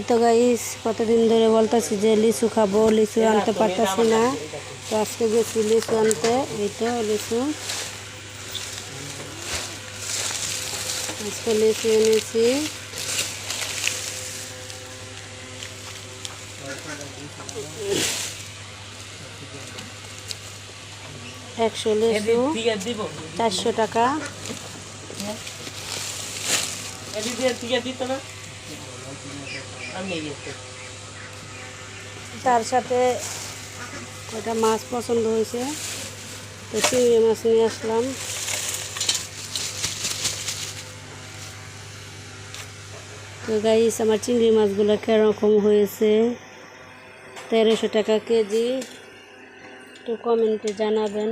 তো গাইস কতদিন ধরে বলতেছি যে লিচু খাবো, লিচু আনতে পারতাছি না। তো আজকে গেছি লিচু আনতে। এই তো লিচু, আজকে লিচু এনেছি। একশো লিচু 400 টাকা। তার সাথে কয়টা মাছ পছন্দ হয়েছে, তো চিংড়ি মাছ নিয়ে আসলাম। তো গাইস আমার চিংড়ি মাছগুলো কীরকম হয়েছে, 1300 টাকা কেজি, একটু কমেন্টে জানাবেন।